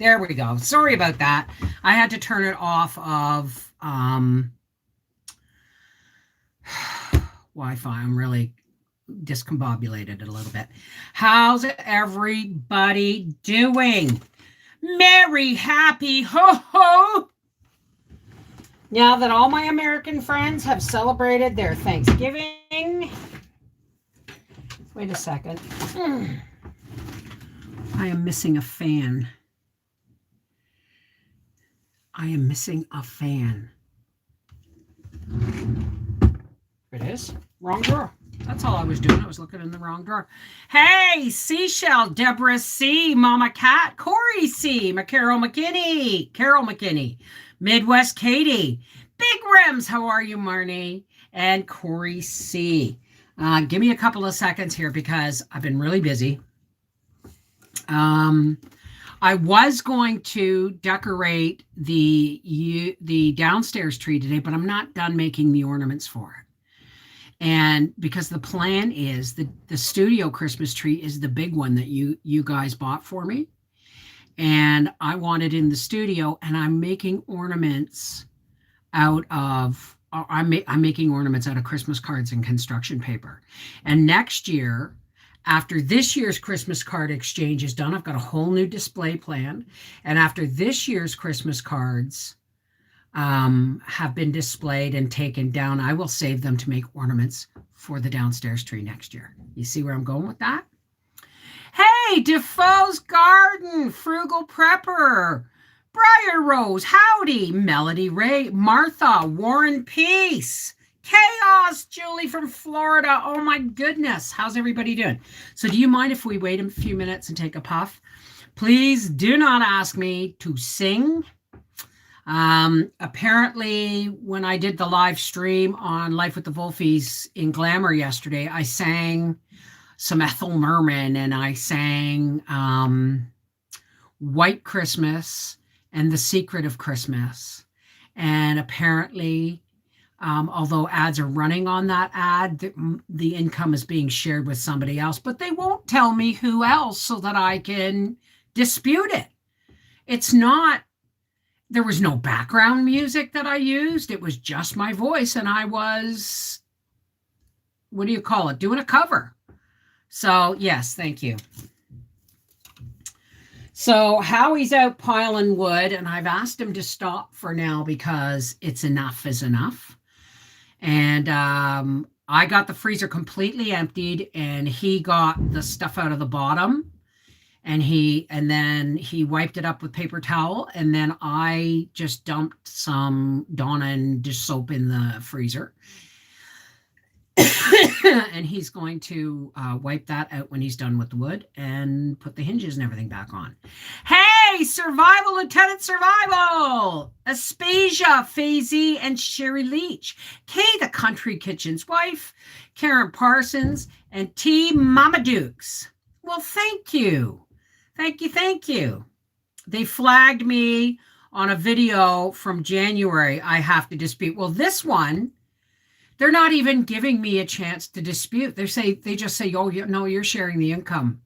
There we go. Sorry about that. I had to turn it off of Wi-Fi. I'm really discombobulated a little bit. How's everybody doing? Merry, happy, ho ho! Now that all my American friends have celebrated their Thanksgiving, wait a second. I am missing a fan. I am missing a fan. It is. Wrong drawer. That's all I was doing. I was looking in the wrong drawer. Hey, Seashell, Deborah C, Mama Cat, Corey C, Carol McKinney, Midwest Katie, Big Rims, how are you, Marnie? And Corey C. Give me a couple of seconds here because I've been really busy. I was going to decorate the downstairs tree today, but I'm not done making the ornaments for it. And because the plan is the studio Christmas tree is the big one that you guys bought for me. And I want it in the studio, and I'm making ornaments out of I'm making ornaments out of Christmas cards and construction paper. And next year, after this year's Christmas card exchange is done, I've got a whole new display plan. And after this year's Christmas cards have been displayed and taken down, I will save them to make ornaments for the downstairs tree next year. You see where I'm going with that? Hey, Defoe's Garden, Frugal Prepper, Briar Rose, howdy, Melody Ray, Martha, Warren Peace, Chaos, Julie from Florida. Oh my goodness, how's everybody doing? So do you mind if we wait a few minutes and take a puff? Please do not ask me to sing. Apparently, when I did the live stream on Life with the Wolfies in Glamour yesterday, I sang some Ethel Merman and I sang White Christmas and The Secret of Christmas. And apparently, although ads are running on that ad, the income is being shared with somebody else, but they won't tell me who else so that I can dispute it. It's not. There was no background music that I used. It was just my voice, and I was, what do you call it, doing a cover. So, yes, thank you. So Howie's out piling wood, and I've asked him to stop for now because it's enough is enough. And I got the freezer completely emptied, and he got the stuff out of the bottom. And then he wiped it up with paper towel, and then I just dumped some Dawn and dish soap in the freezer. And he's going to wipe that out when he's done with the wood and put the hinges and everything back on. Hey, Survival, Lieutenant Survival! Aspasia, Fazy, and Sherry Leach. Kay, the Country Kitchen's wife, Karen Parsons, and T. Mama Dukes. Well, thank you. Thank you. They flagged me on a video from January I have to dispute. Well, this one, they're not even giving me a chance to dispute. They just say, oh, no, you're sharing the income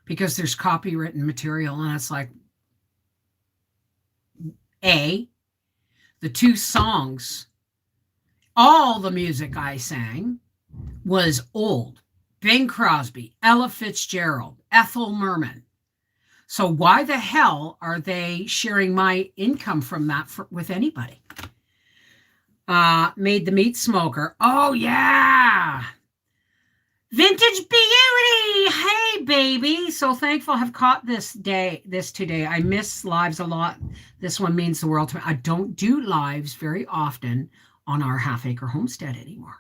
because there's copywritten material. And it's like, the two songs, all the music I sang was old. Bing Crosby, Ella Fitzgerald, Ethel Merman. So why the hell are they sharing my income from that with anybody? Made the Meat Smoker. Oh, yeah. Vintage Beauty. Hey, baby. So thankful I've caught this today. I miss lives a lot. This one means the world to me. I don't do lives very often on our half-acre homestead anymore.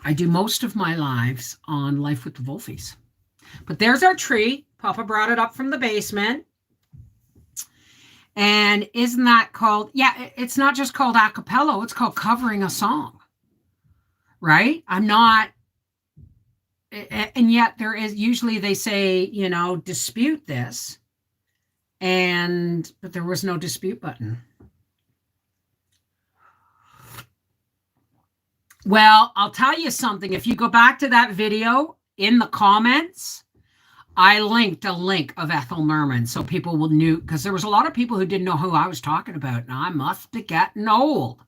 I do most of my lives on Life with the Wolfies. But there's our tree. Papa brought it up from the basement. And isn't that called, it's not just called a cappella, it's called covering a song. Right? I'm not, and yet there is, usually they say, dispute this. But there was no dispute button. Well, I'll tell you something. If you go back to that video in the comments, I linked a link of Ethel Merman so people will knew, because there was a lot of people who didn't know who I was talking about. Now I must be getting old.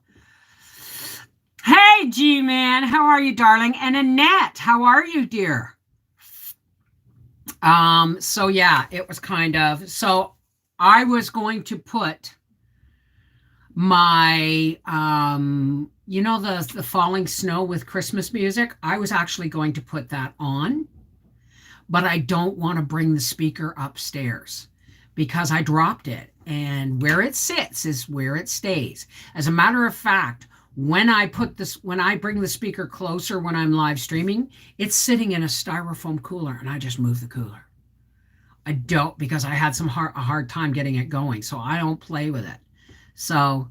Hey, G-Man, how are you, darling? And Annette, how are you, dear? So yeah, it was kind of, so I was going to put my the falling snow with Christmas music. I was actually going to put that on, but I don't want to bring the speaker upstairs because I dropped it, and where it sits is where it stays. As a matter of fact, when I bring the speaker closer when I'm live streaming, it's sitting in a styrofoam cooler, and I just move the cooler. I don't, because I had a hard time getting it going, so I don't play with it. So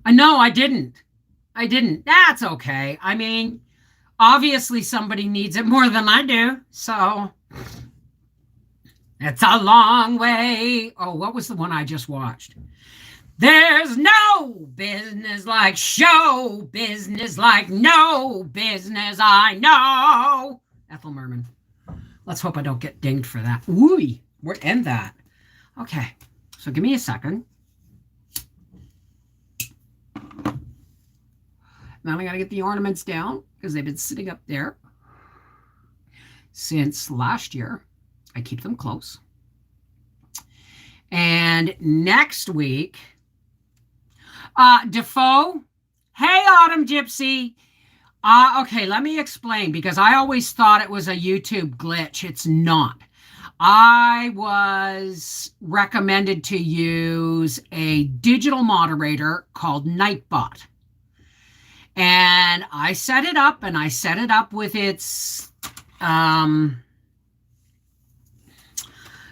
no, I didn't. That's okay. I mean, obviously somebody needs it more than I do, so it's a long way. Oh, what was the one I just watched? There's no business like show business, like no business I know. Ethel Merman. Let's hope I don't get dinged for that. Ooh, we're end that. Okay, so give me a second. Now I got to get the ornaments down because they've been sitting up there since last year. I keep them close. And next week, Defoe. Hey, Autumn Gypsy. Okay, let me explain, because I always thought it was a YouTube glitch. It's not. I was recommended to use a digital moderator called Nightbot. And I set it up, and I set it up with its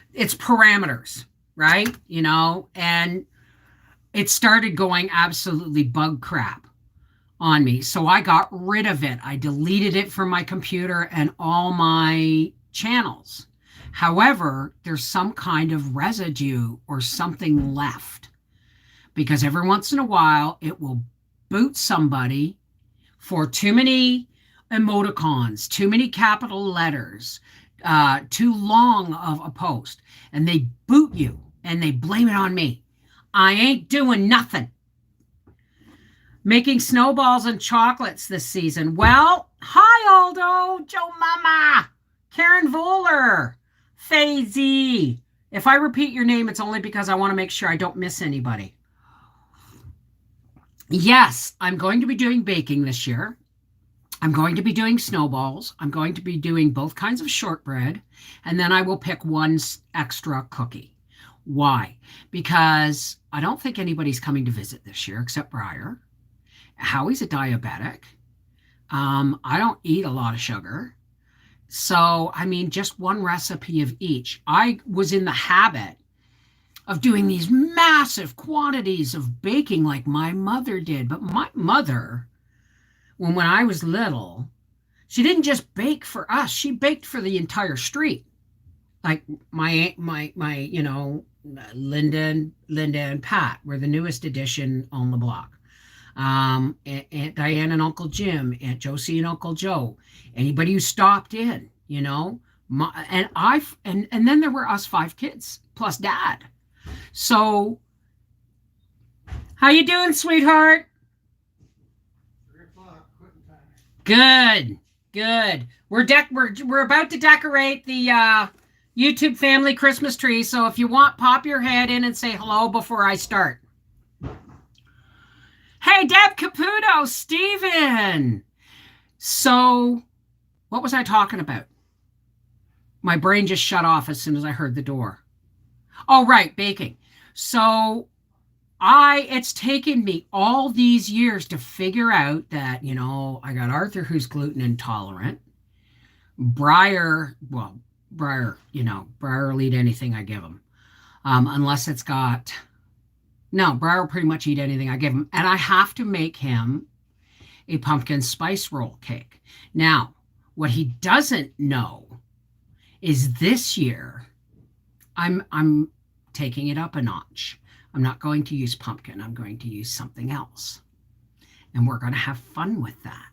parameters, right? You know, and it started going absolutely bug crap on me. So I got rid of it. I deleted it from my computer and all my channels. However, there's some kind of residue or something left, because every once in a while it will boot somebody for too many emoticons, too many capital letters, too long of a post, and they boot you and they blame it on me. I ain't doing nothing. Making snowballs and chocolates this season. Well, hi, Aldo, Joe Mama, Karen Voller, Faisy. If I repeat your name, it's only because I want to make sure I don't miss anybody. Yes, I'm going to be doing baking this year. I'm going to be doing snowballs. I'm going to be doing both kinds of shortbread, and then I will pick one extra cookie. Why? Because I don't think anybody's coming to visit this year except Briar. Howie's a diabetic. I don't eat a lot of sugar. So, I mean, just one recipe of each. I was in the habit of doing these massive quantities of baking like my mother did. But my mother, when I was little, she didn't just bake for us. She baked for the entire street. Like my Linda and Pat were the newest addition on the block. Aunt Diane and Uncle Jim, Aunt Josie and Uncle Joe, anybody who stopped in, you know, and then there were us 5 kids plus Dad. So, how you doing, sweetheart? 3 o'clock, quitting time. Good. We're about to decorate the YouTube family Christmas tree. So if you want, pop your head in and say hello before I start. Hey, Deb Caputo, Steven. So, what was I talking about? My brain just shut off as soon as I heard the door. Oh, right, baking. So, it's taken me all these years to figure out that, you know, I got Arthur who's gluten intolerant. Briar will eat anything I give him. Unless it's got... No, Briar will pretty much eat anything I give him. And I have to make him a pumpkin spice roll cake. Now, what he doesn't know is this year, I'm taking it up a notch. I'm not going to use pumpkin. I'm going to use something else. And we're going to have fun with that.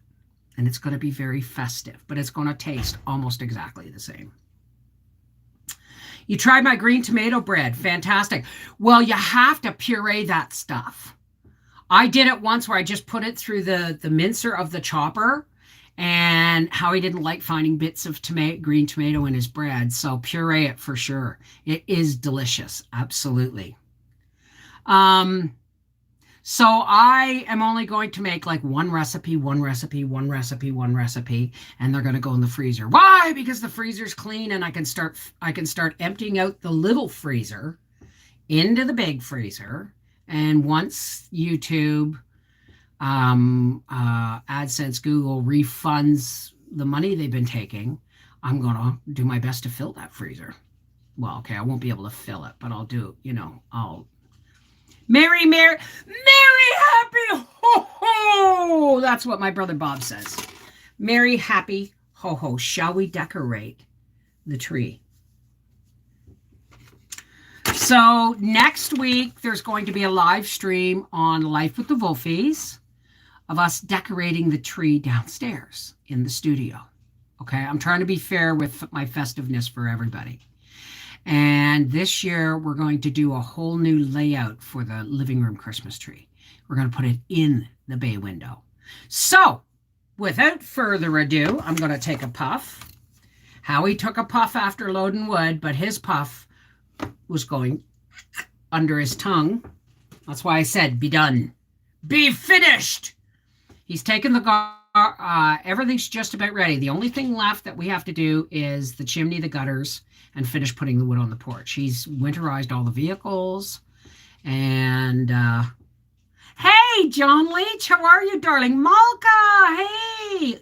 And it's going to be very festive, but it's going to taste almost exactly the same. You tried my green tomato bread. Fantastic. Well, you have to puree that stuff. I did it once where I just put it through the mincer of the chopper, and Howie didn't like finding bits of green tomato in his bread. So puree it for sure. It is delicious. Absolutely. Um, so I am only going to make like one recipe, one recipe, one recipe, one recipe, and they're going to go in the freezer. Why? Because the freezer's clean and I can start emptying out the little freezer into the big freezer. And once YouTube, AdSense, Google refunds the money they've been taking, I'm going to do my best to fill that freezer. Well, okay, I won't be able to fill it, but I'll do, I'll Merry, happy, ho, ho. That's what my brother Bob says. Merry, happy, ho, ho. Shall we decorate the tree? So next week, there's going to be a live stream on Life with the Wolfies of us decorating the tree downstairs in the studio. Okay, I'm trying to be fair with my festiveness for everybody. And this year, we're going to do a whole new layout for the living room Christmas tree. We're going to put it in the bay window. So, without further ado, I'm going to take a puff. Howie took a puff after loading wood, but his puff was going under his tongue. That's why I said, be done. Be finished. He's taken the everything's just about ready. The only thing left that we have to do is the chimney, the gutters, and finish putting the wood on the porch. He's winterized all the vehicles. And hey, John Leach, how are you, darling? Malka, hey.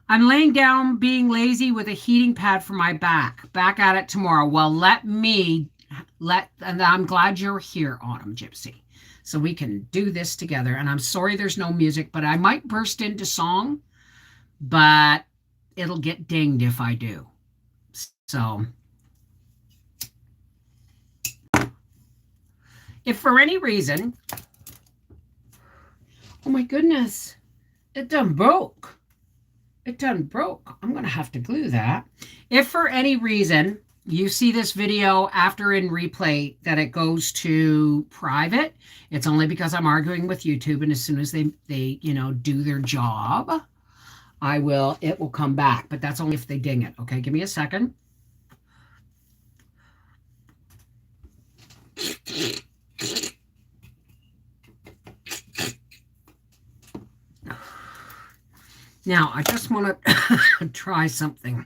I'm laying down being lazy with a heating pad for my back. Back at it tomorrow. Well, and I'm glad you're here, Autumn Gypsy. So we can do this together. And I'm sorry there's no music, but I might burst into song, but it'll get dinged if I do. So if for any reason, oh my goodness, it done broke. It done broke. I'm going to have to glue that. If for any reason you see this video after in replay that it goes to private, it's only because I'm arguing with YouTube, and as soon as they do their job, it will come back, but that's only if they ding it. Okay, give me a second. Now, I just want to try something.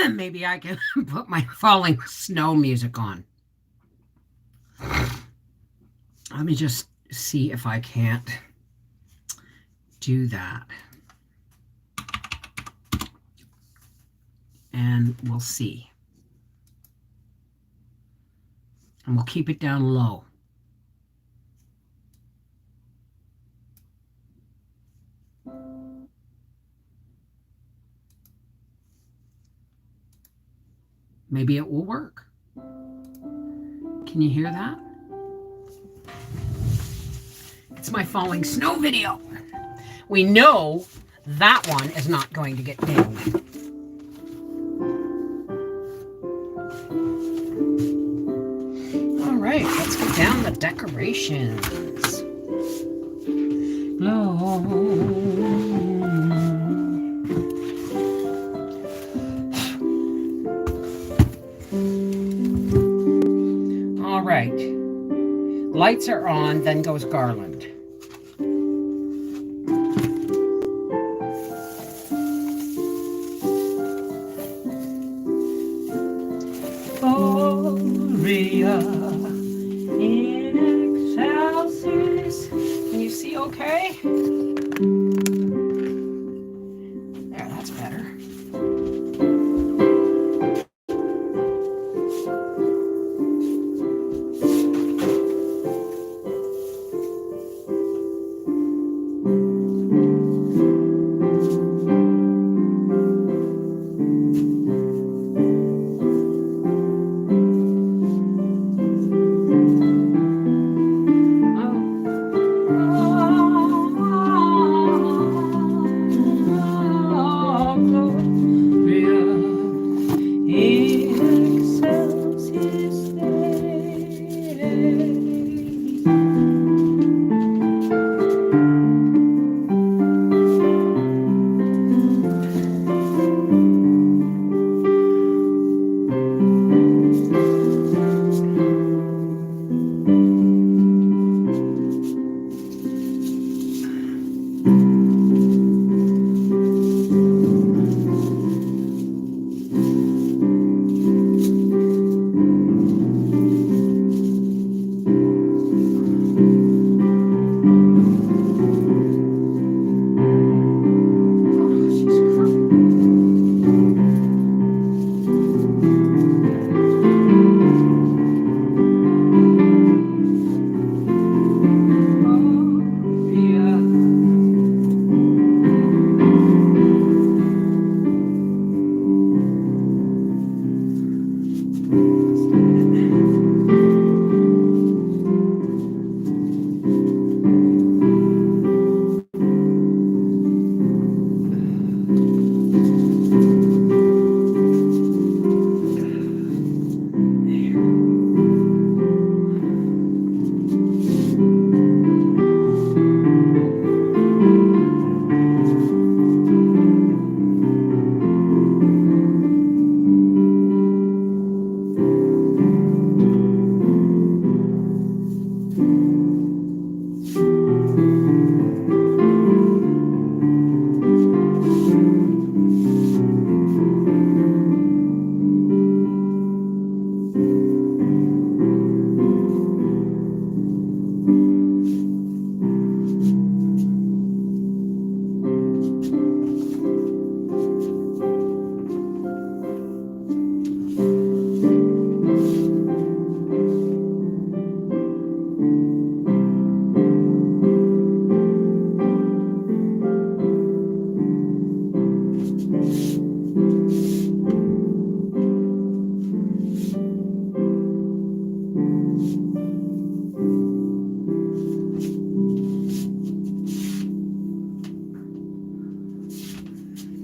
Maybe I can put my falling snow music on. Let me just see if I can't do that. And we'll see. And we'll keep it down low. Maybe it will work. Can you hear that? It's my falling snow video. We know that one is not going to get dinged. All right, let's get down the decorations. All right, lights are on, then goes garland. Gloria in excelsis. Can you see okay? There, that's better.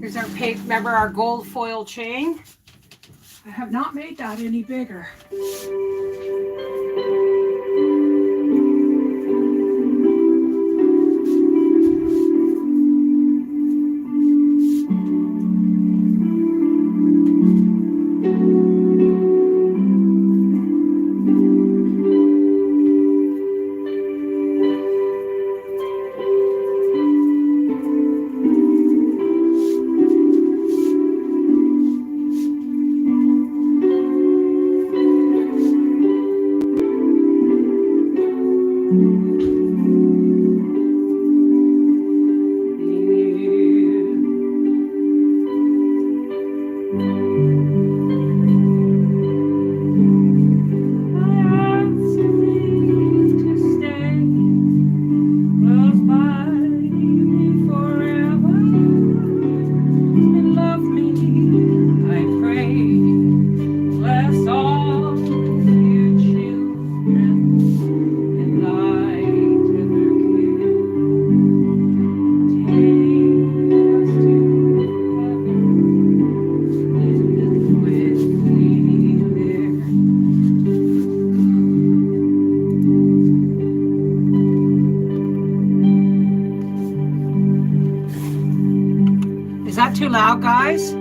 Here's our pink, remember our gold foil chain? I have not made that any bigger. Is that too loud, guys?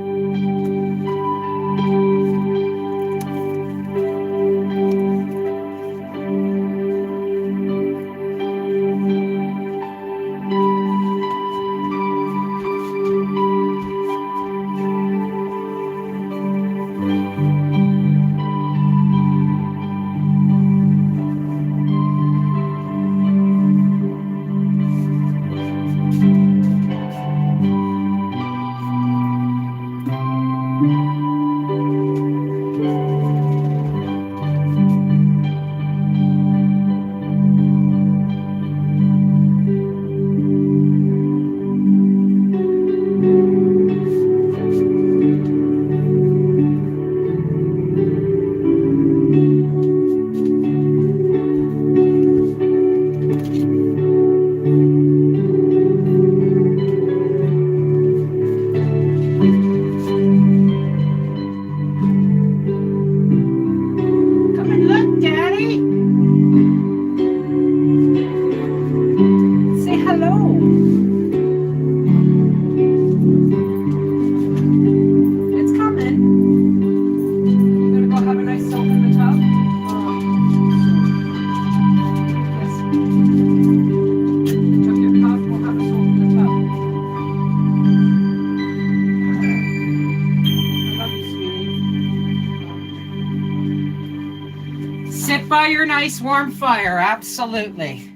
Sit by your nice warm fire, absolutely.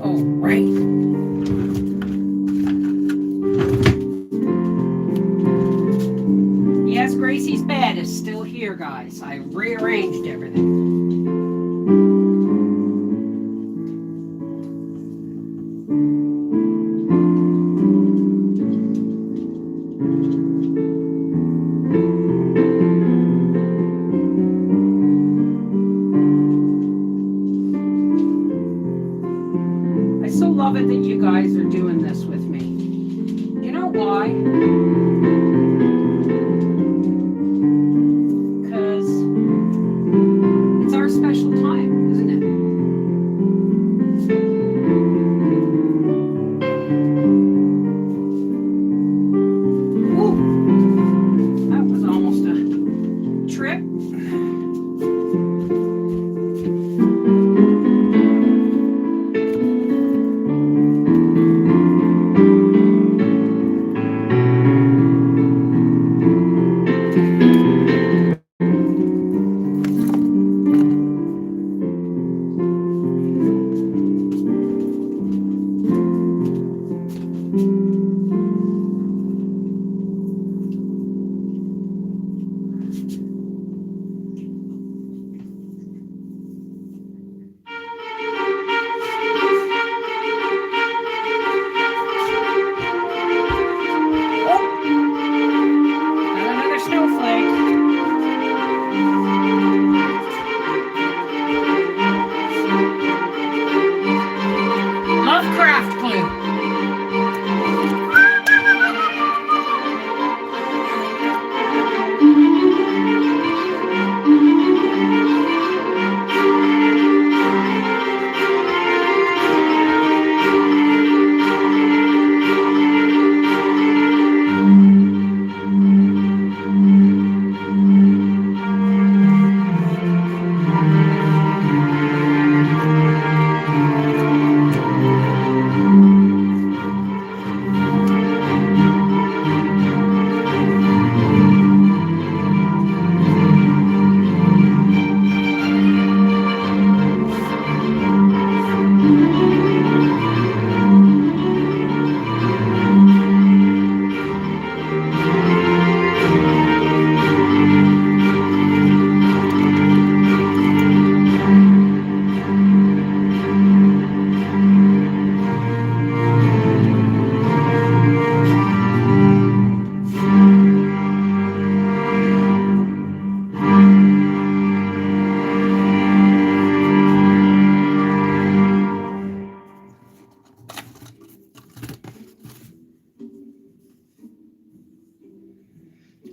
All right. Yes, Gracie's bed is still here, guys. I rearranged everything. I so love it that you guys are doing this with me. You know why? Because it's our special time, isn't it? Woo! That was almost a trip.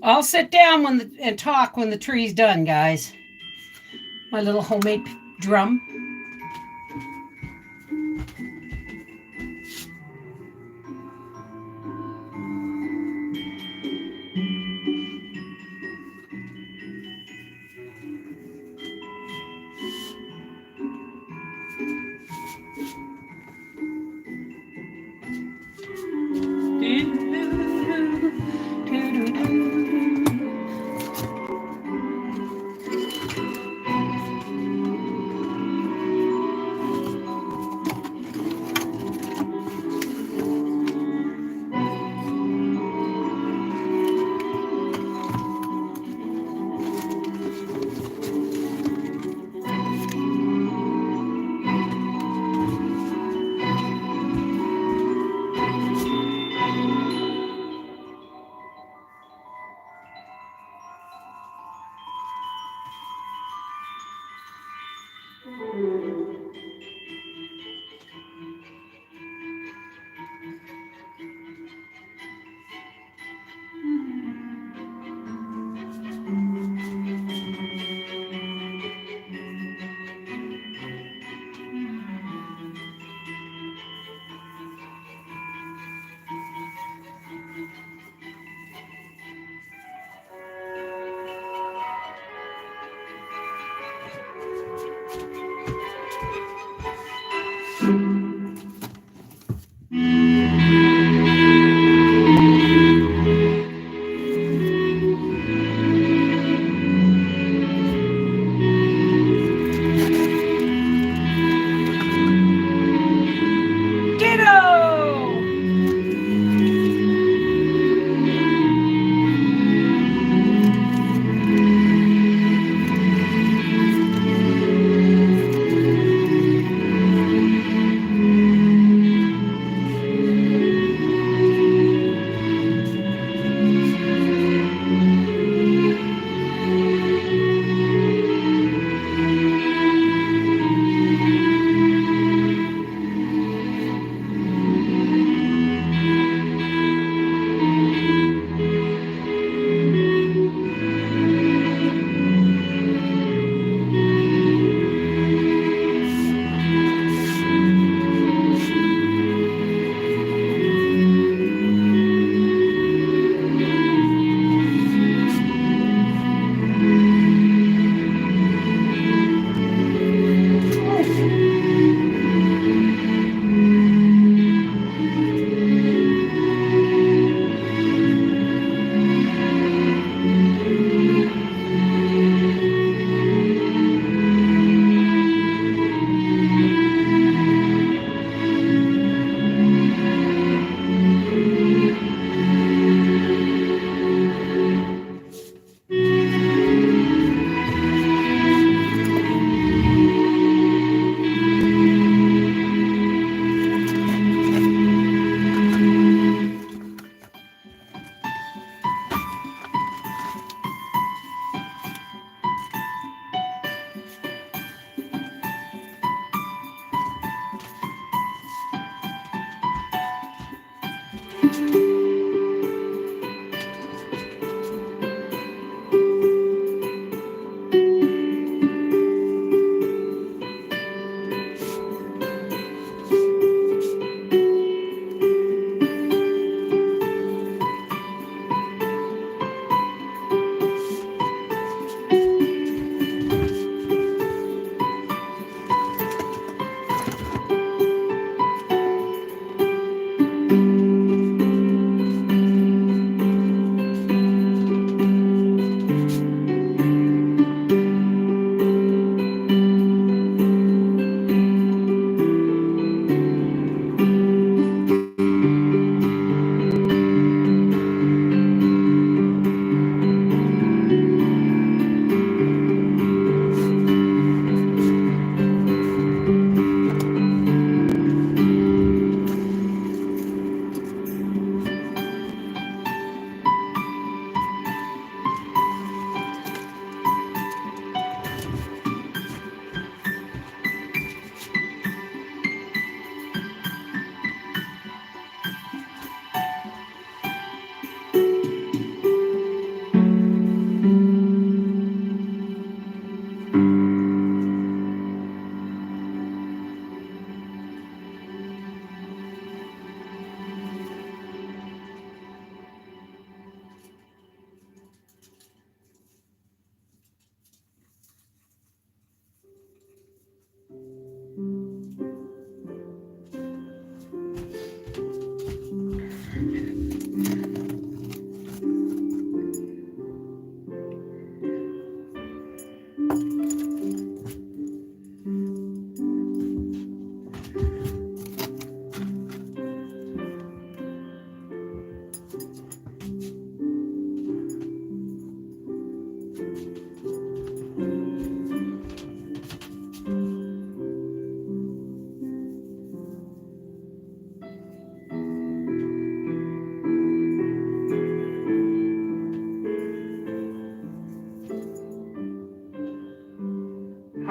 I'll sit down and talk when the tree's done, guys. My little homemade drum.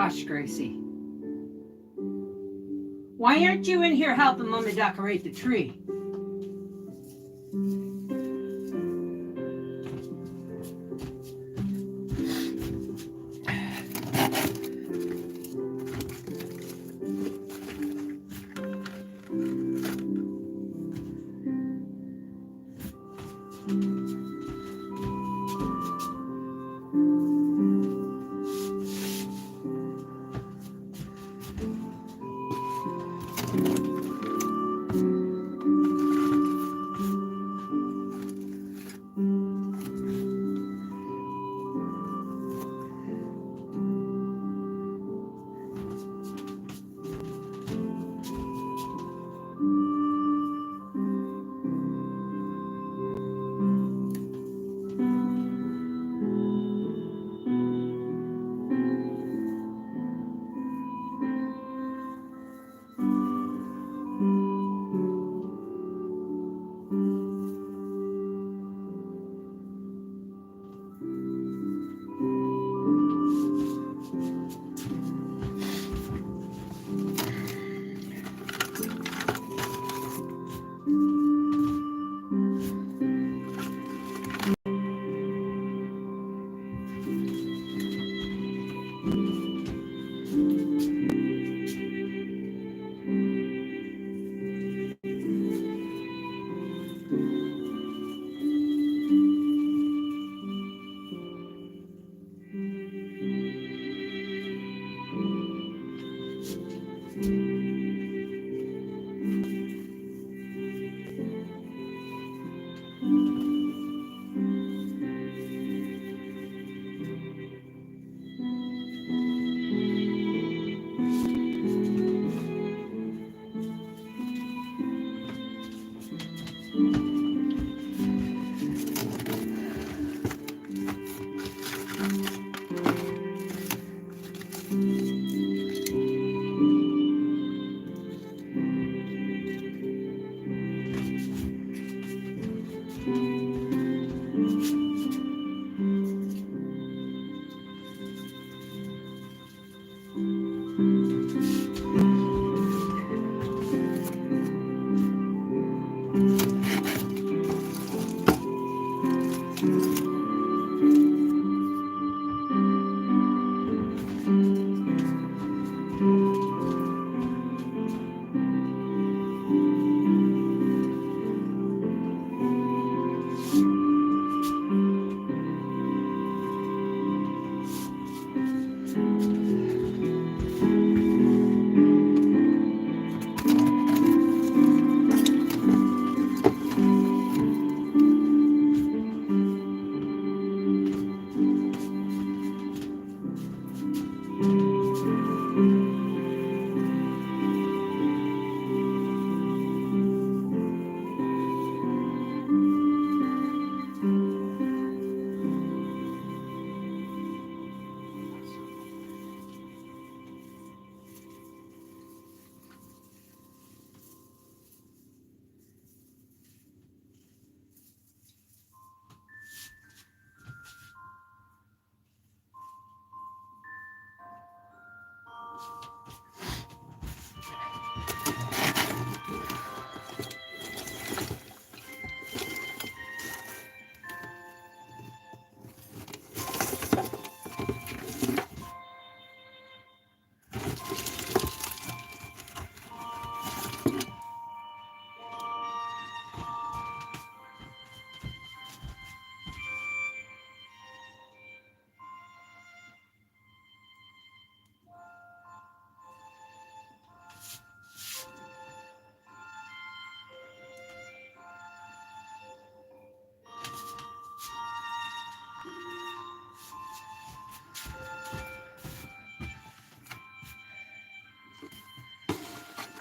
Hush, Gracie. Why aren't you in here helping Mama decorate the tree?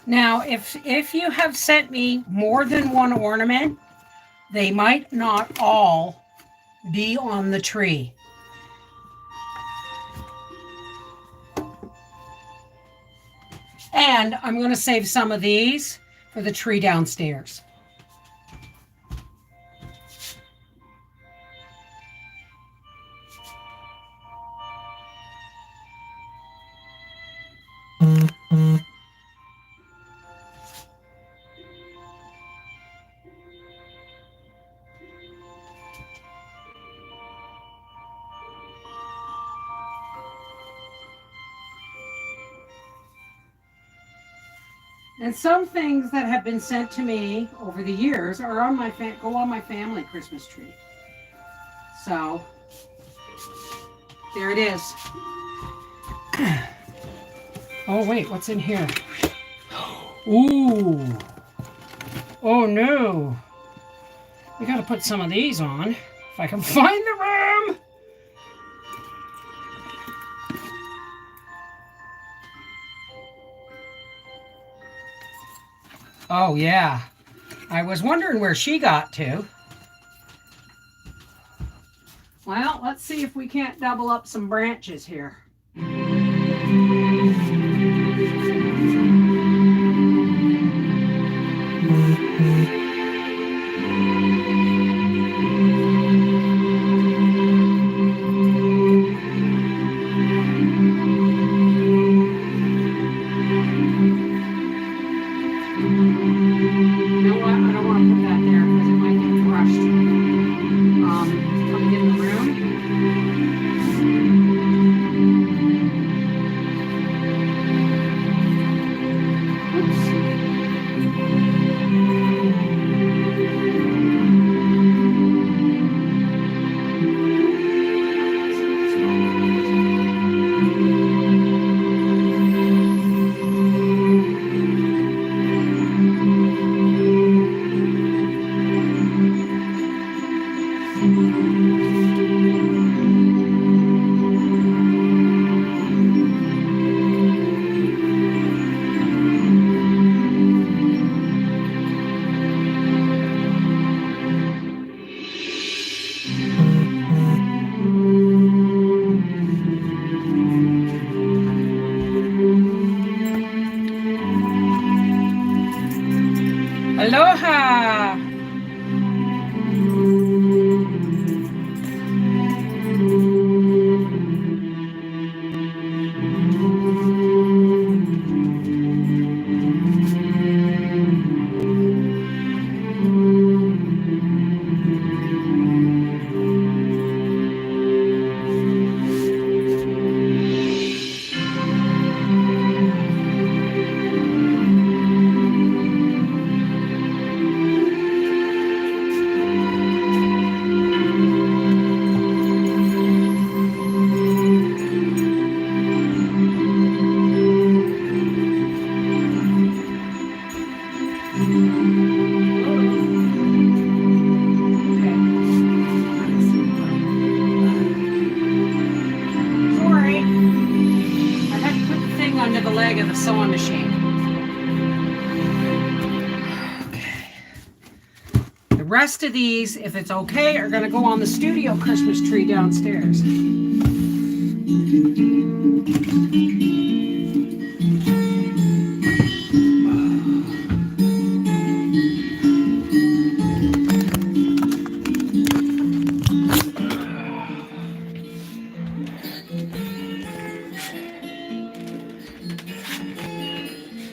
Now, if you have sent me more than one ornament, they might not all be on the tree. And I'm going to save some of these for the tree downstairs. And some things that have been sent to me over the years are on my go on my family Christmas tree. So there it is. Oh wait, what's in here? Ooh. Oh no. We gotta put some of these on if I can find the room. Oh yeah. I was wondering where she got to. Well, let's see if we can't double up some branches here. Aloha! Sewing machine. Okay. The rest of these, if it's okay, are going to go on the studio Christmas tree downstairs.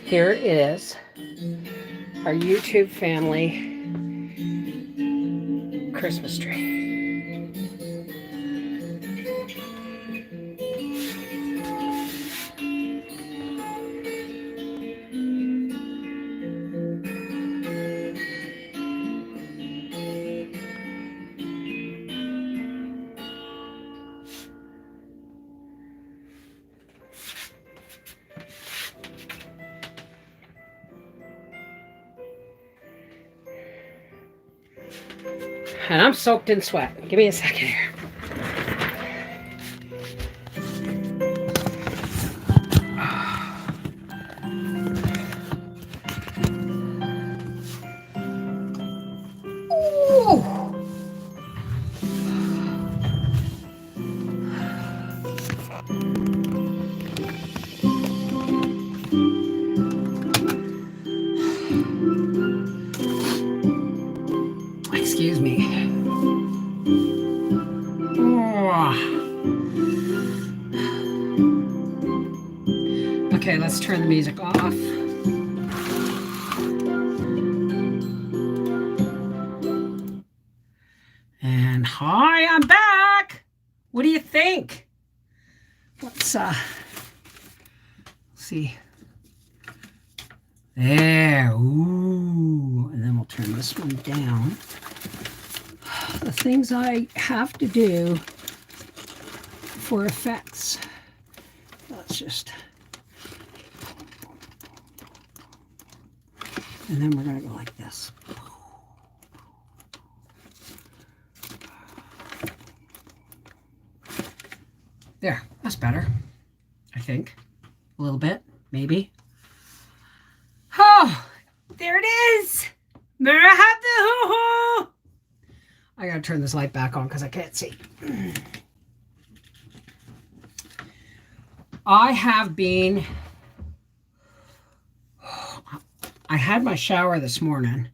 Here is our YouTube family Christmas tree. And I'm soaked in sweat. Give me a second here. Excuse me. Okay, let's let's turn the music off. And hi, I'm back. What do you think? Let's see. There. Ooh. And then we'll turn this one down. The things I have to do for effects. Let's just. And then we're going to go like this. There, that's better. I think. A little bit, maybe. Oh, there it is. I got to turn this light back on because I can't see. I had my shower this morning.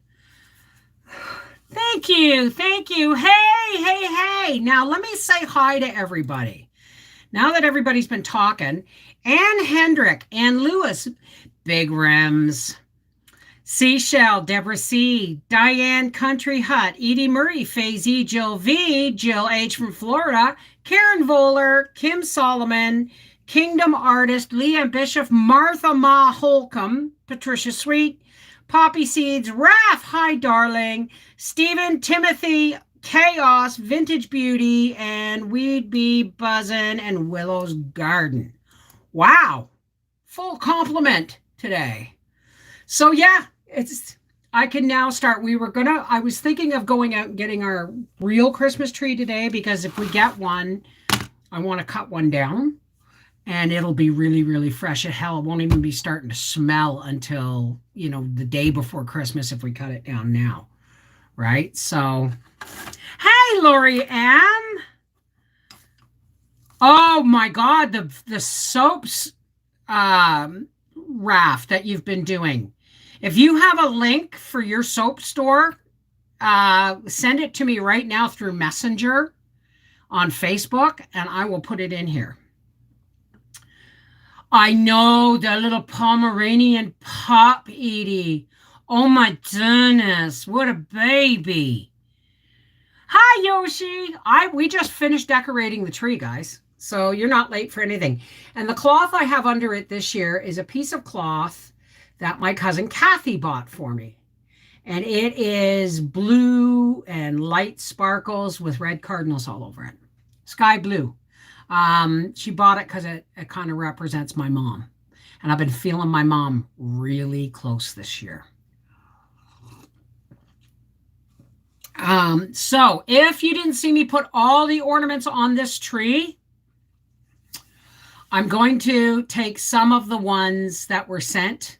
Thank you. Hey. Now let me say hi to everybody. Now that everybody's been talking, Ann Hendrick, Ann Lewis, Big Rims, Seashell, Deborah C, Diane Country Hut, Edie Murray, Faye Z, Jill V, Jill H from Florida, Karen Voller, Kim Solomon, Kingdom Artist, Leanne Bishop, Martha Ma Holcomb, Patricia Sweet, Poppy Seeds, Raph, hi darling, Stephen, Timothy, Chaos, Vintage Beauty, and Weed Bee Buzzin' and Willow's Garden. Wow, full compliment today. So yeah, I can now start. I was thinking of going out and getting our real Christmas tree today, because if we get one, I want to cut one down and it'll be really, really fresh. Hell, it won't even be starting to smell until, the day before Christmas if we cut it down now. Right? So, hey, Lori Ann. Oh my God, the soaps raft that you've been doing. If you have a link for your soap store, send it to me right now through Messenger on Facebook, and I will put it in here. I know, the little Pomeranian pup, Edie. Oh my goodness, what a baby. Hi, Yoshi. We just finished decorating the tree, guys. So you're not late for anything. And the cloth I have under it this year is a piece of cloth that my cousin Kathy bought for me. And it is blue and light sparkles with red cardinals all over it. Sky blue. She bought it because it kind of represents my mom. And I've been feeling my mom really close this year. So if you didn't see me put all the ornaments on this tree, I'm going to take some of the ones that were sent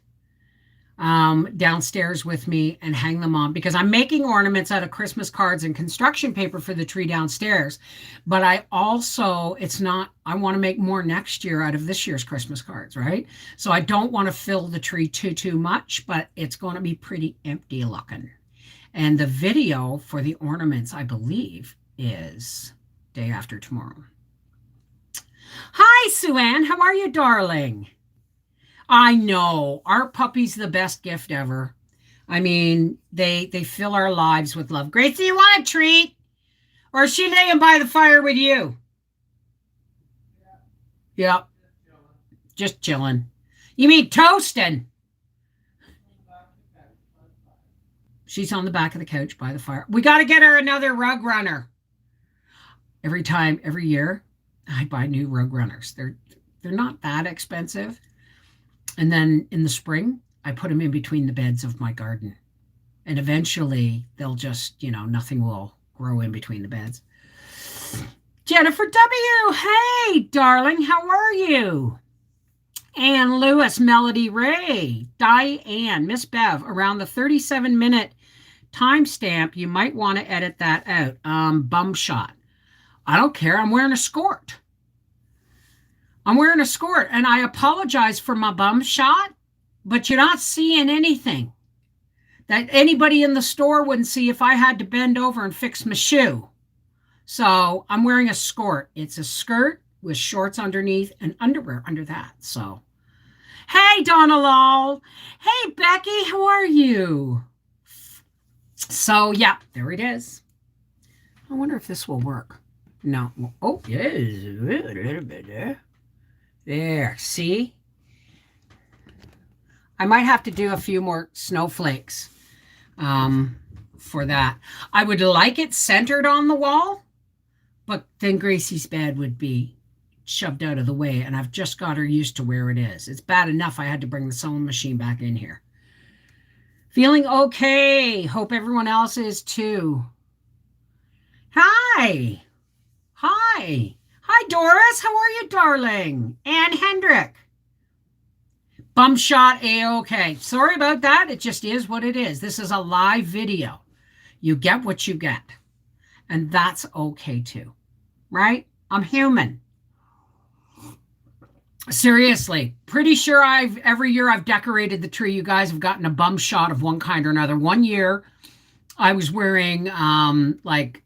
downstairs with me and hang them on, because I'm making ornaments out of Christmas cards and construction paper for the tree downstairs. But I want to make more next year out of this year's Christmas cards, right? So I don't want to fill the tree too much, but it's going to be pretty empty looking. And the video for the ornaments, I believe, is day after tomorrow. Hi, Sue Ann. How are you, darling? I know. Our puppy's the best gift ever. I mean, they fill our lives with love. Gracie, you want a treat? Or is she laying by the fire with you? Yep. Just chilling. You mean toasting? She's on the back of the couch by the fire. We got to get her another rug runner. Every year, I buy new rug runners. They're not that expensive. And then in the spring, I put them in between the beds of my garden. And eventually they'll just, nothing will grow in between the beds. Jennifer W. Hey, darling, how are you? Ann Lewis, Melody Ray, Diane, Miss Bev, around the 37-minute timestamp, you might want to edit that out. Bum shot. I don't care. I'm wearing a skirt. And I apologize for my bum shot, but you're not seeing anything that anybody in the store wouldn't see if I had to bend over and fix my shoe. So I'm wearing a skirt. It's a skirt with shorts underneath and underwear under that. So, Hey, Donna Lal. Hey, Becky, how are you? So, yeah, there it is. I wonder if this will work. No. Oh, yes. A little bit there. There. See? I might have to do a few more snowflakes for that. I would like it centered on the wall, but then Gracie's bed would be shoved out of the way, and I've just got her used to where it is. It's bad enough I had to bring the sewing machine back in here. Feeling okay. Hope everyone else is too. Hi. Hi. Hi, Doris. How are you, darling? Ann Hendrick. Bum shot A-OK. Sorry about that. It just is what it is. This is a live video. You get what you get. And that's okay too. Right? I'm human. Seriously, pretty sure every year I've decorated the tree, you guys have gotten a bum shot of one kind or another. One year I was wearing like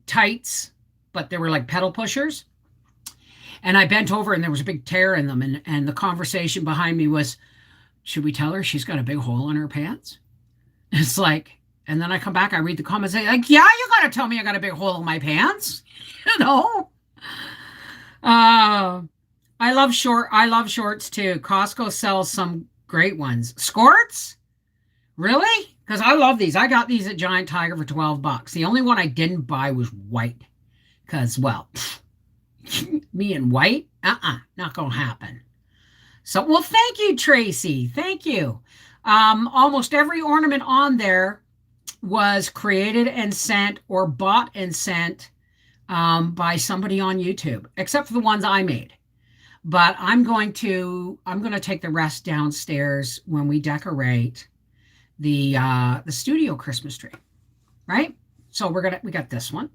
tights, but they were like pedal pushers. And I bent over and there was a big tear in them. And the conversation behind me was, should we tell her she's got a big hole in her pants? It's like, and then I come back, I read the comments, like, yeah, you got to tell me I got a big hole in my pants. You know? I love shorts too. Costco sells some great ones. Skirts? Really? Because I love these. I got these at Giant Tiger for $12. The only one I didn't buy was white. Because, well, me and white? Not going to happen. So, well, thank you, Tracy. Thank you. Almost every ornament on there was created and sent or bought and sent by somebody on YouTube, except for the ones I made. But I'm going to take the rest downstairs when we decorate the studio Christmas tree, right? So we got this one,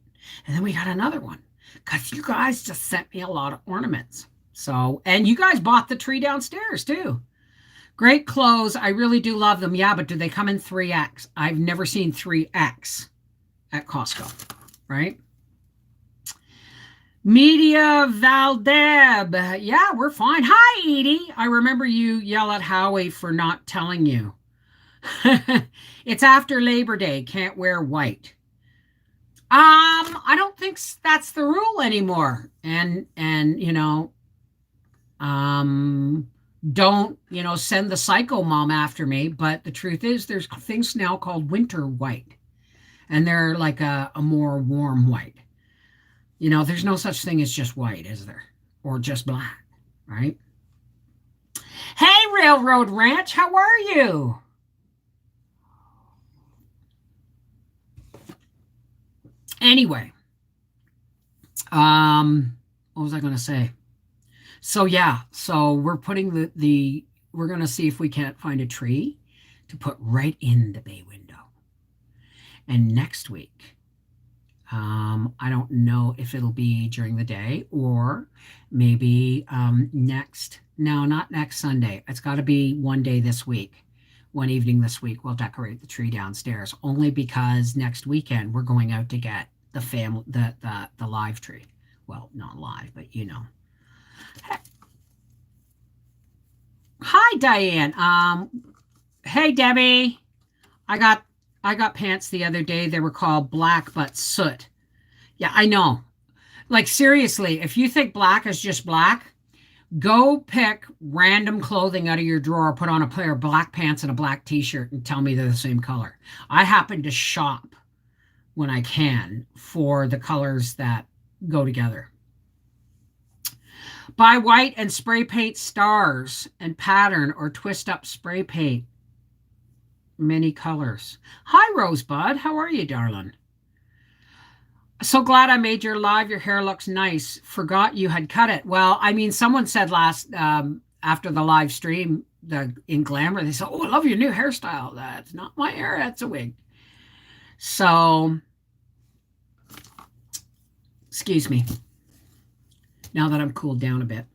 and then we got another one because you guys just sent me a lot of ornaments. So, and you guys bought the tree downstairs too. Great clothes. I really do love them. Yeah, but do they come in 3X? I've never seen 3X at Costco, right? Media Valdeb. Yeah, we're fine. Hi, Edie. I remember you yell at Howie for not telling you. It's after Labor Day. Can't wear white. I don't think that's the rule anymore. And you know, don't, you know, send the psycho mom after me. But the truth is there's things now called winter white. And they're like a more warm white. You know, there's no such thing as just white, is there? Or just black, right? Hey, Railroad Ranch, how are you? Anyway, what was I going to say? So, yeah, so we're putting we're going to see if we can't find a tree to put right in the bay window. And next week, I don't know if it'll be during the day or maybe not next Sunday. It's got to be one day this week, one evening this week. We'll decorate the tree downstairs only because next weekend we're going out to get the family, the live tree. Well, not live, but you know. Hi, Diane. Hey, Debbie. I got pants the other day. They were called black but soot. Yeah, I know. Like, seriously, if you think black is just black, go pick random clothing out of your drawer, put on a pair of black pants and a black t-shirt and tell me they're the same color. I happen to shop when I can for the colors that go together. Buy white and spray paint stars and pattern or twist up spray paint. Many colors. Hi, Rosebud. How are you, darling? So glad I made your live. Your hair looks nice. Forgot you had cut it. Well, I mean, someone said last after the live stream in Glamour, they said, "Oh, I love your new hairstyle." That's not my hair. That's a wig. So, excuse me. Now that I'm cooled down a bit.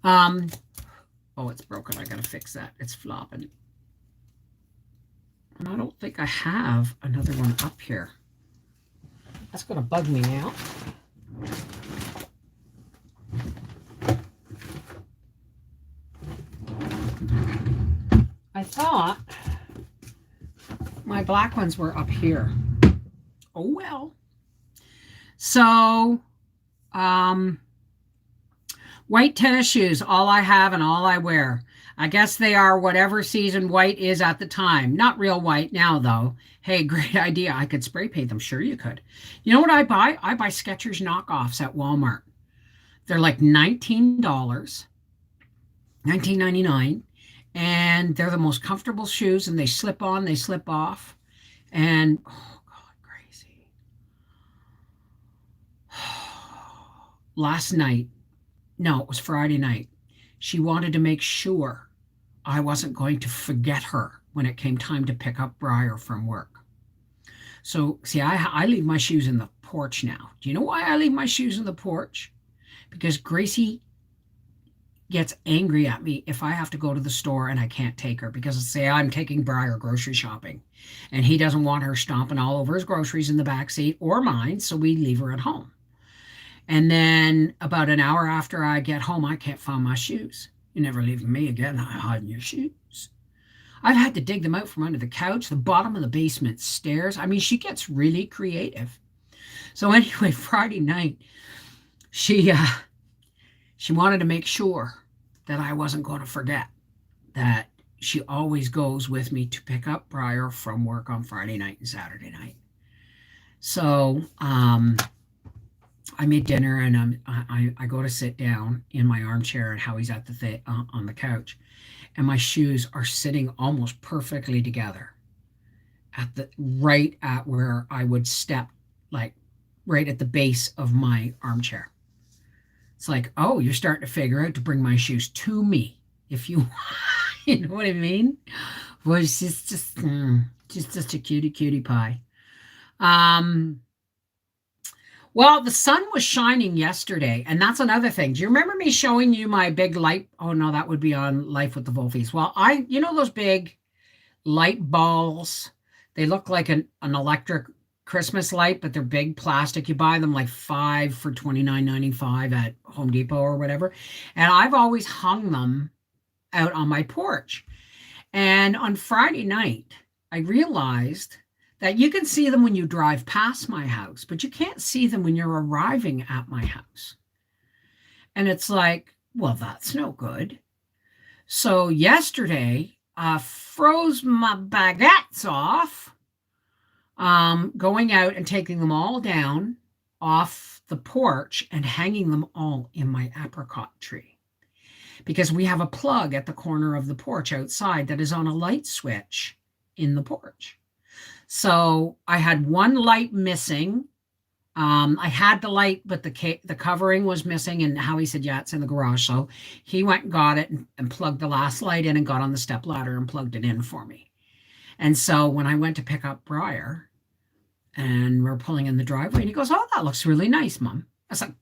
Oh, it's broken. I gotta fix that. It's flopping. And I don't think I have another one up here. That's gonna bug me now. thought my black ones were up here. Oh, well. So, white tennis shoes, all I have and all I wear. I guess they are whatever season white is at the time. Not real white now, though. Hey, great idea. I could spray paint them. Sure you could. You know what I buy? I buy Skechers knockoffs at Walmart. They're like $19, $19.99. And they're the most comfortable shoes, and they slip on, they slip off. And, oh, God, crazy. Last night, no, it was Friday night, she wanted to make sure I wasn't going to forget her when it came time to pick up Briar from work. So, see, I leave my shoes in the porch now. Do you know why I leave my shoes in the porch? Because Gracie gets angry at me if I have to go to the store and I can't take her, because say I'm taking Briar grocery shopping and he doesn't want her stomping all over his groceries in the back seat or mine, so we leave her at home. And then about an hour after I get home, I can't find my shoes. You're never leaving me again, I'm hiding your shoes. I've had to dig them out from under the couch, the bottom of the basement stairs. I mean, she gets really creative. So anyway, Friday night, she wanted to make sure that I wasn't going to forget that she always goes with me to pick up Briar from work on Friday night and Saturday night. So I made dinner, and I go to sit down in my armchair, and Howie's at the on the couch, and my shoes are sitting almost perfectly together right at where I would step, like right at the base of my armchair. It's like, oh, you're starting to figure out to bring my shoes to me, if you, you know what I mean? Well, it's just a cutie pie. Well, the sun was shining yesterday, and that's another thing. Do you remember me showing you my big light? Oh no, that would be on Life with the Wolfies. Well, you know those big light balls? They look like an electric Christmas light, but they're big plastic. You buy them like 5 for $29.95 at Home Depot or whatever. And I've always hung them out on my porch. And on Friday night, I realized that you can see them when you drive past my house, but you can't see them when you're arriving at my house. And it's like, well, that's no good. So yesterday, I froze my baguettes off, going out and taking them all down off the porch and hanging them all in my apricot tree. Because we have a plug at the corner of the porch outside that is on a light switch in the porch. So I had one light missing. I had the light, but the covering was missing, and Howie said, yeah, it's in the garage. So he went and got it and plugged the last light in and got on the step ladder and plugged it in for me. And so when I went to pick up Briar and we're pulling in the driveway, and he goes, oh, that looks really nice, Mom. I was like,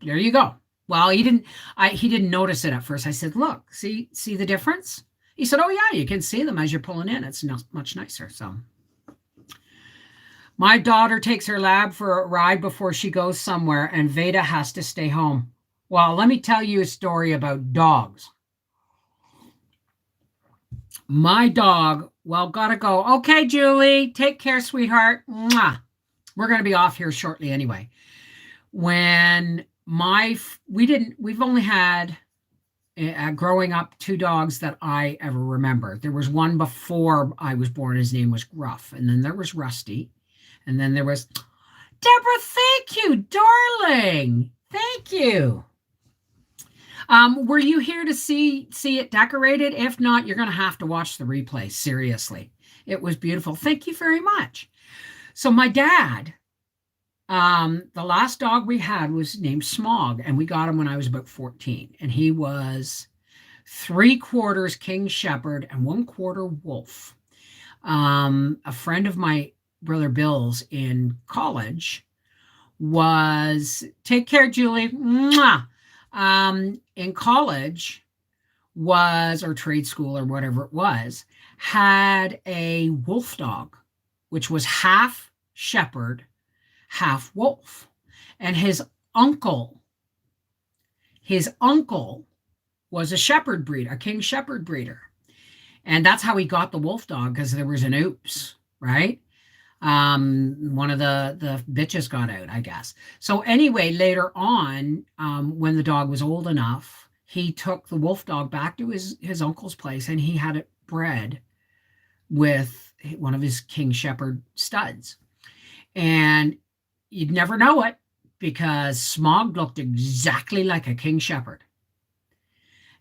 there you go. Well, he didn't notice it at first. I said, look, see the difference? He said, oh yeah, you can see them as you're pulling in. It's much nicer. So my daughter takes her lab for a ride before she goes somewhere, and Veda has to stay home. Well, let me tell you a story about dogs. My dog, well, gotta go. Okay, Julie, take care, sweetheart. Mwah. We're going to be off here shortly anyway. When we've only had, growing up, 2 dogs that I ever remember. There was one before I was born. His name was Gruff. And then there was Rusty. And then there was Deborah. Thank you, darling. Thank you. Were you here to see it decorated? If not, you're going to have to watch the replay. Seriously. It was beautiful. Thank you very much. So my dad, the last dog we had was named Smog, and we got him when I was about 14. And he was 3/4 King Shepherd and 1/4 Wolf. A friend of my brother Bill's in college take care, Julie. Mwah. In college or trade school or whatever it was, had a wolf dog, which was half shepherd, half wolf. And his uncle was a shepherd breeder, a King Shepherd breeder. And that's how he got the wolf dog, because there was an oops, right? One of the bitches got out, I guess. So anyway, later on, when the dog was old enough, he took the wolf dog back to his uncle's place, and he had it bred with one of his King Shepherd studs. And you'd never know it, because Smog looked exactly like a King Shepherd.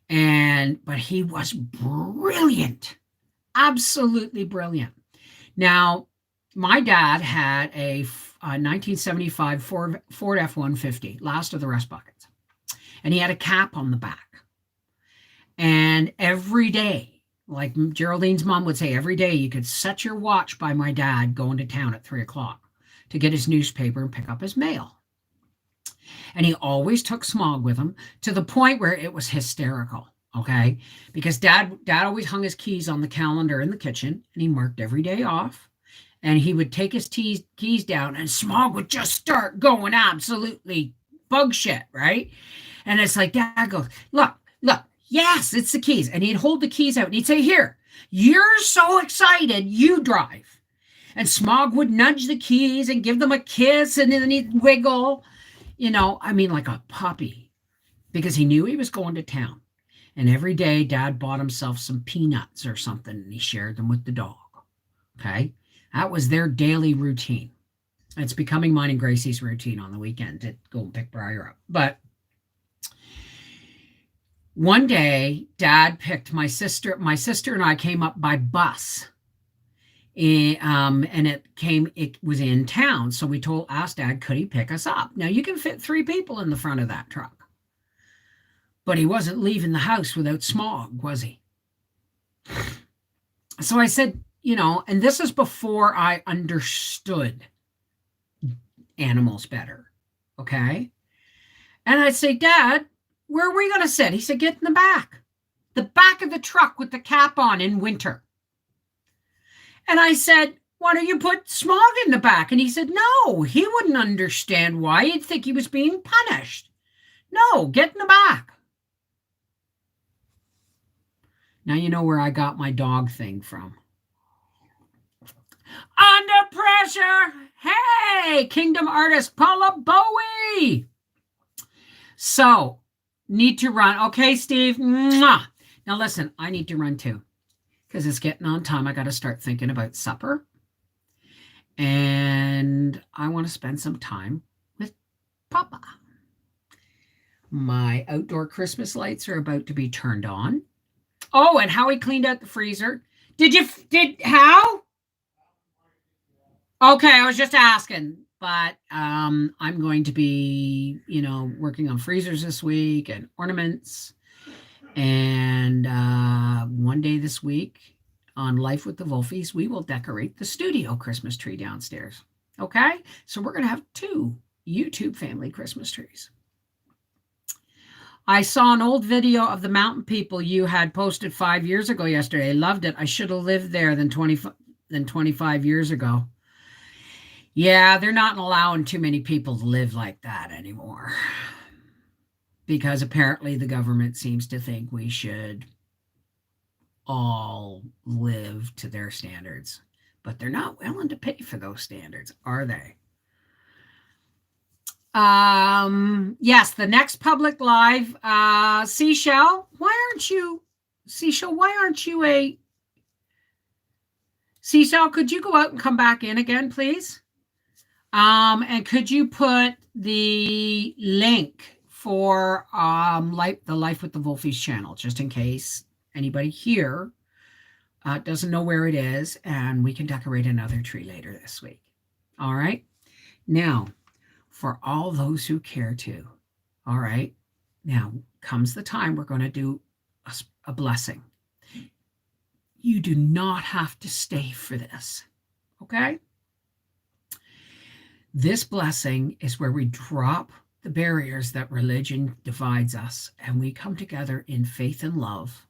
But he was brilliant, absolutely brilliant. Now, my dad had a 1975 Ford F-150, last of the rust buckets, and he had a cap on the back. And every day, like Geraldine's mom would say, every day you could set your watch by my dad going to town at 3 o'clock to get his newspaper and pick up his mail. And he always took Smog with him, to the point where it was hysterical, okay? Because dad always hung his keys on the calendar in the kitchen, and he marked every day off. And he would take his keys down, and Smog would just start going absolutely bug shit, right? And it's like, Dad goes, look, yes, it's the keys. And he'd hold the keys out, and he'd say, here, you're so excited, you drive. And Smog would nudge the keys and give them a kiss, and then he'd wiggle, like a puppy, because he knew he was going to town. And every day, Dad bought himself some peanuts or something, and he shared them with the dog, okay? That was their daily routine. It's becoming mine and Gracie's routine on the weekend to go and pick Briar up. But one day, Dad picked my sister. My sister and I came up by bus. And it was in town. So we asked Dad, could he pick us up? Now, you can fit 3 people in the front of that truck. But he wasn't leaving the house without Smog, was he? So I said, and this is before I understood animals better, okay? And I'd say, Dad, where are we going to sit? He said, get in the back of the truck with the cap on in winter. And I said, why don't you put Smog in the back? And he said, no, he wouldn't understand why. He'd think he was being punished. No, get in the back. Now you know where I got my dog thing from. Under pressure. Hey, Kingdom artist Paula Bowie. So, need to run. Okay, Steve. Mwah. Now listen, I need to run too, because it's getting on time. I got to start thinking about supper. And I want to spend some time with Papa. My outdoor Christmas lights are about to be turned on. Oh, and Howie cleaned out the freezer. Did how? Okay, I was just asking, but I'm going to be, working on freezers this week and ornaments. And one day this week on Life with the Wolfies, we will decorate the studio Christmas tree downstairs. Okay, so we're going to have 2 YouTube family Christmas trees. I saw an old video of the mountain people you had posted 5 years ago yesterday. I loved it. I should have lived there than 25 years ago. Yeah, they're not allowing too many people to live like that anymore, because apparently the government seems to think we should all live to their standards, but they're not willing to pay for those standards, are they? Yes, the next public live, Seashell, why aren't you Seashell, could you go out and come back in again, please? And could you put the link for the Life with the Wolfies channel, just in case anybody here doesn't know where it is, and we can decorate another tree later this week. All right. Now, for all those who care to, all right, now comes the time we're going to do a blessing. You do not have to stay for this, okay? This blessing is where we drop the barriers that religion divides us, and we come together in faith and love,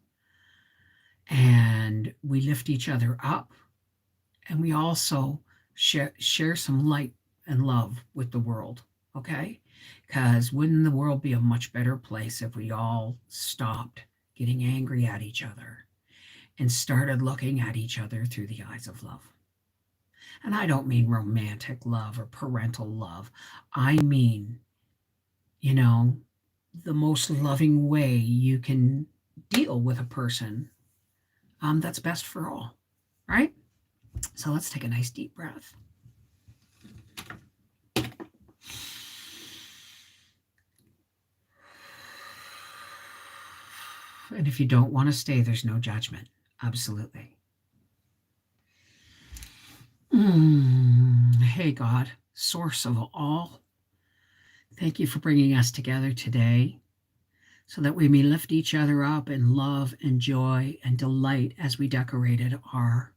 and we lift each other up, and we also share some light and love with the world, okay? Because wouldn't the world be a much better place if we all stopped getting angry at each other and started looking at each other through the eyes of love. And I don't mean romantic love or parental love. I mean, the most loving way you can deal with a person that's best for all, right? So let's take a nice deep breath. And if you don't want to stay, there's no judgment. Absolutely. Hey, God, source of all, thank you for bringing us together today so that we may lift each other up in love and joy and delight as we decorated our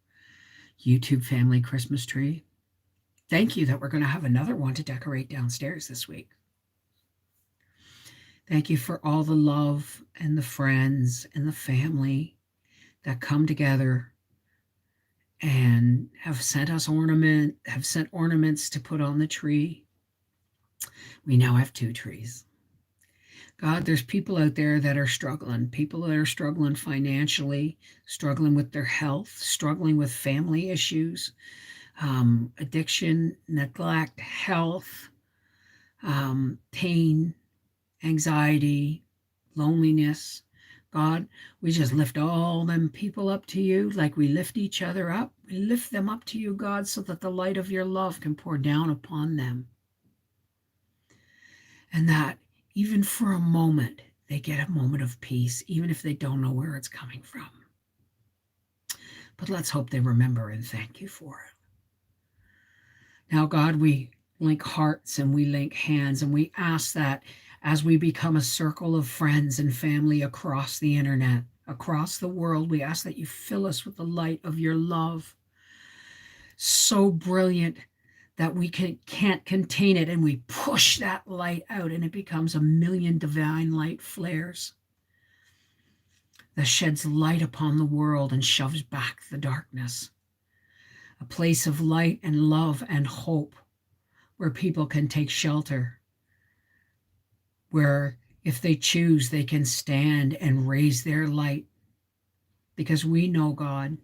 YouTube family Christmas tree. Thank you that we're going to have another one to decorate downstairs this week. Thank you for all the love and the friends and the family that come together and have sent ornaments to put on the tree. We now have 2 trees. God, there's people out there that are struggling, people that are struggling financially, struggling with their health, struggling with family issues, addiction, neglect, health, pain, anxiety, loneliness. God, we just lift all them people up to you like we lift each other up. We lift them up to you, God, so that the light of your love can pour down upon them. And that even for a moment, they get a moment of peace, even if they don't know where it's coming from. But let's hope they remember and thank you for it. Now, God, we link hearts and we link hands, and we ask that as we become a circle of friends and family across the internet, across the world, we ask that you fill us with the light of your love, so brilliant that we can't contain it, and we push that light out, and it becomes a million divine light flares that sheds light upon the world and shoves back the darkness. A place of light and love and hope where people can take shelter, where if they choose, they can stand and raise their light. Because we know, God,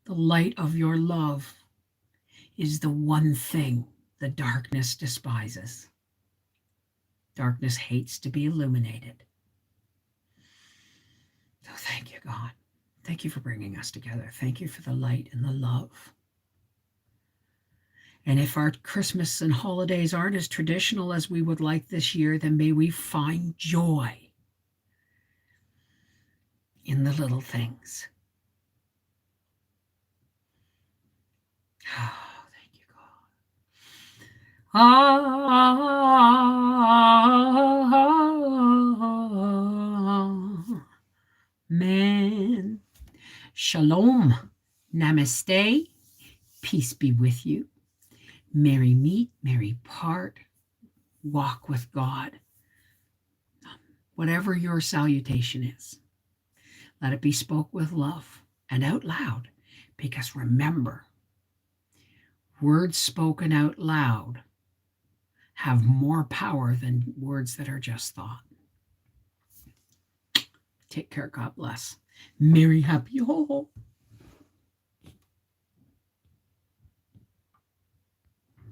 the light of your love is the one thing the darkness despises. Darkness hates to be illuminated. So thank you, God. Thank you for bringing us together. Thank you for the light and the love. And if our Christmas and holidays aren't as traditional as we would like this year, then may we find joy in the little things. Oh, thank you, God. Amen. Shalom. Namaste. Peace be with you. Merry meet, merry part. Walk with God. Whatever your salutation is, let it be spoke with love and out loud, because remember, words spoken out loud have more power than words that are just thought. Take care. God bless. Merry happy ho ho.